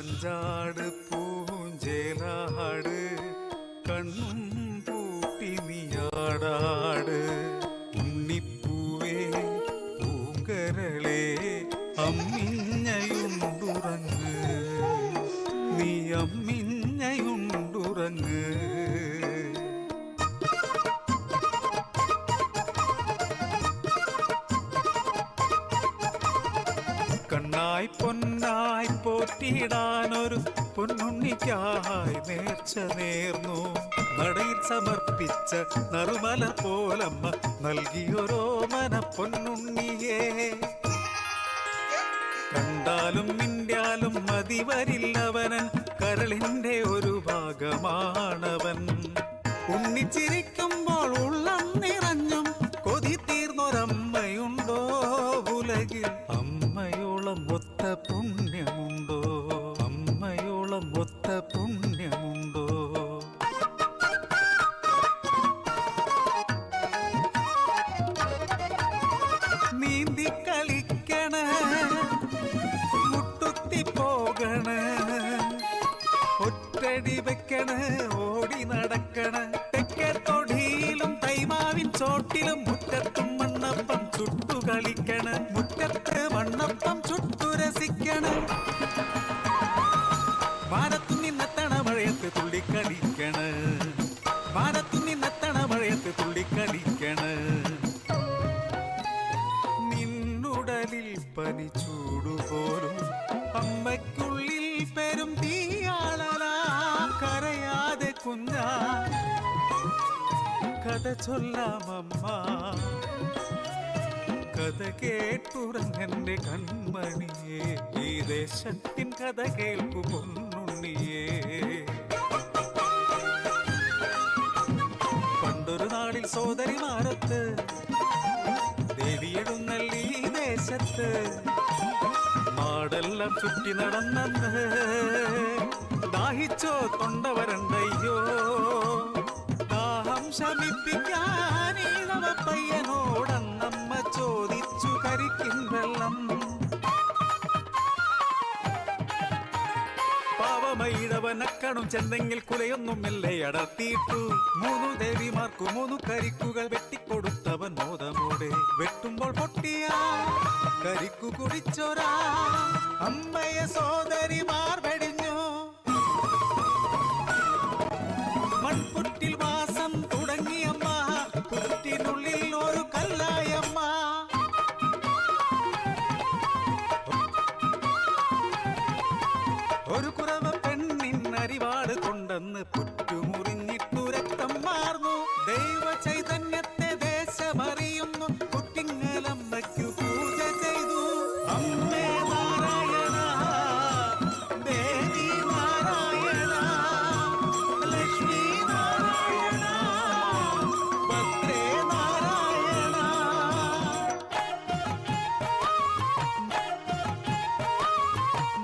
ചാഞ്ചാട് പൂഞ്ചേലാട് കണ്ണും പൂട്ടി നീയാടാട് ഉണ്ണിപ്പൂവേ പൂങ്കരളേ അമ്മിഞ്ഞയുണ്ടുറങ്ങ് നീ അമ്മിഞ്ഞയുണ്ടുറങ്ങ് കണ്ണായി പൊന്നായി പോറ്റിയിടാനൊരു പൊന്നുണ്ണിക്കായി നേർച്ച നേർന്നു നടയിൽ സമർപ്പിച്ച നറുമല പോലമ്മ നൽകിയൊരോമന പൊന്നുണ്ണിയേ കണ്ടാലും മിണ്ടാലും മതി വരില്ലവനൻ കരളിന്റെ ഒരു ഭാഗമാണവൻ ഉണ്ണിച്ചിരിക്കുമ്പോൾ ഉള്ളം നിറഞ്ഞും കൊതി തീർന്നൊരമ്മയുണ്ടോ ഉലകിൽ അമ്മയോളം ഒത്ത പുണ്യമുണ്ടോ അമ്മയോളം ഒത്ത പുണ്യമുണ്ടോ നീന്തി കളിക്കണ മുട്ടുത്തി പോകണ ഒറ്റടി വെക്കണ ഓടി നടക്കണ തെക്കേ തൊടിയിലും തൈമാവിൻ ചോട്ടിലും മുറ്റത്തും മണ്ണപ്പം ചുട്ടു കളിക്കണ മുറ്റത്ത് മണ്ണപ്പം ചുട്ടു രസിക്കണ വാനത്തു നിന്നെത്തണ മഴയത്ത് തുള്ളിക്കളിക്കണ വാനത്തു നിന്നെത്തണ മഴയത്ത് തുള്ളിക്കളിക്കണ നിന്നുടലിൽ പനി ചൂടുപോലും അമ്മയ്ക്കുള്ളിൽ പെരും തീയാളല കരയാതെ കുഞ്ഞാ കഥ ചൊല്ലാമമ്മ കഥ കേട്ടുറങ്ങന്റെ കൺമണിയേ ഈ ദേശത്തിൻ കഥ കേൾക്കു പൊന്നുണ്ണിയേ പണ്ടൊരു നാളിൽ സോദരിമാരത്ത് ദേവിയെഴുന്നള്ളി ദേശത്ത് നാടെല്ലാം ചുറ്റി നടന്നെന്ന് ദാഹിച്ചോ തൊണ്ട വരണ്ടയ്യോ ദാഹം ശമിപ്പിക്കാനീളവ പയ്യനോടന്നമ്മ ചോദിച്ചു കരിക്കിൻ വെള്ളം പാവമയിടവനക്കണും ചെന്തെങ്കിൽ കുലയൊന്നും മെല്ലെ അടർത്തിയിട്ടു മൂന്നു ദേവിമാർക്കു മൂന്നു കരിക്കുകൾ വെട്ടിക്കൊടുത്തവൻ മോദമോടെ വെട്ടുമ്പോൾ പൊട്ടിയ കരിക്കു കുടിച്ചോരാ അമ്മയെ സോദരിമാർ വെടിഞ്ഞു മൺപുറ്റിൽ വാസം തുടങ്ങിയമ്മ പുറ്റിനുള്ളിൽ ഒരു കല്ലായമ്മ ഒരു കുറവ പെണ്ണിൻ അരിവാട് കൊണ്ടെന്ന് പുറ്റുമുറിഞ്ഞിട്ടു രക്തം മാർന്നു ദൈവ ചൈതന്യത്തെ ദേശമറിയുന്നു കുട്ടിങ്ങലമ്മയ്ക്കു പൂജ ചെയ്തു അമ്മേ നാരായണ ദേവി നാരായണ ലക്ഷ്മി നാരായണ ഭദ്രേ നാരായണ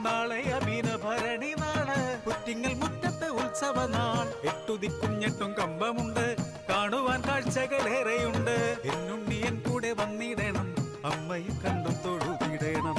നാളെ അഭിനഭരണി നാള് കുറ്റിങ്ങൽ മുറ്റത്ത് ഉത്സവനാൾ എട്ടുതിക്കുഞ്ഞെട്ടും കമ്പമുണ്ട് കാണുവാൻ കാഴ്ചകളേറെയുണ്ട് എന്നുണ്ണിയൻ കൂടെ വന്നിടണം അമ്മയെ കണ്ടു തൊഴുതിടണം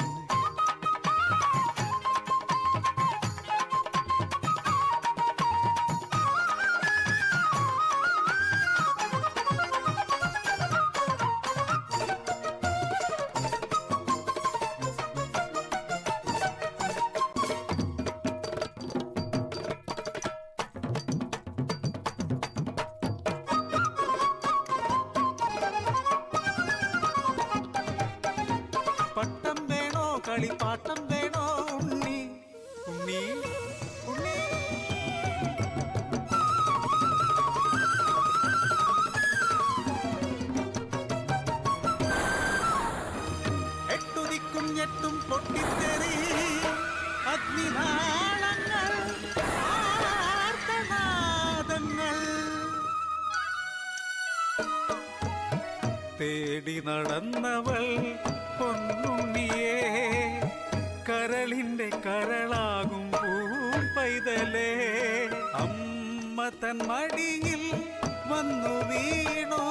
പട്ടം വേണോ കളിപ്പാട്ടം വേണോ ഉണ്ണി ഉണ്ണി ഉണ്ണി എട്ടുതിക്കും ഞെട്ടും പൊട്ടിത്തെറി അഗ്നിനാളങ്ങൾ ആർത്തനാദങ്ങൾ തേടി നടന്നവൾ പൊന്നുണ്ണിയേ കരളിന്റെ കരളാകും പൂപ്പൈതലേ അമ്മ തൻ മടിയിൽ വന്നു വീണോ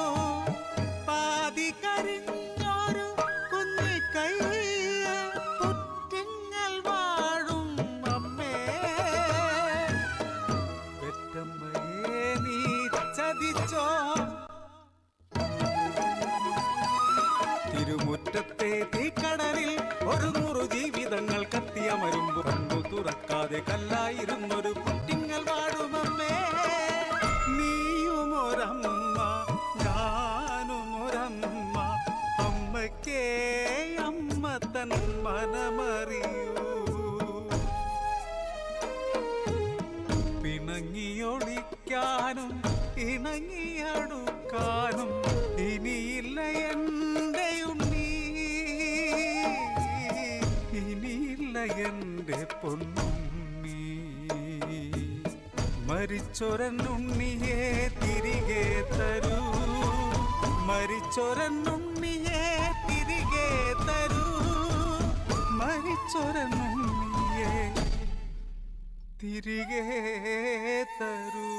പാതി കരിഞ്ഞൊരു കുഞ്ഞിക്കൈ പുറ്റിങ്ങൽ വാഴും അമ്മേ മരിച്ചോ. തിരുമുറ്റത്തെ തീക്കടലിൽ ഒരു 100 ജീവിതങ്ങൾ കത്തിയമരുമ്പ് കണ്ടു തുറക്കാതെ കല്ലായിരുന്നൊരു കുട്ടിങ്ങൾ വാഴുമമ്മേ. നീയുമൊരമ്മ ഞാനുമൊരമ്മ, അമ്മയ്ക്കേ അമ്മ തൻ മനമറിയൂ. പിണങ്ങിയൊളിക്കാനും ഇണങ്ങിയടുക്കാനും ഇനിയില്ല എൻ്റെ ഉണ്ണി, ഇനിയില്ല എൻ്റെ പൊന്നുണ്ണി. മരിച്ചൊരനുണ്ണിയെ തിരികെ തരൂ, മരിച്ചൊരനുണ്ണിയെ തിരികെ തരൂ, മരിച്ചൊരനുണ്ണിയെ തിരികെ തരൂ.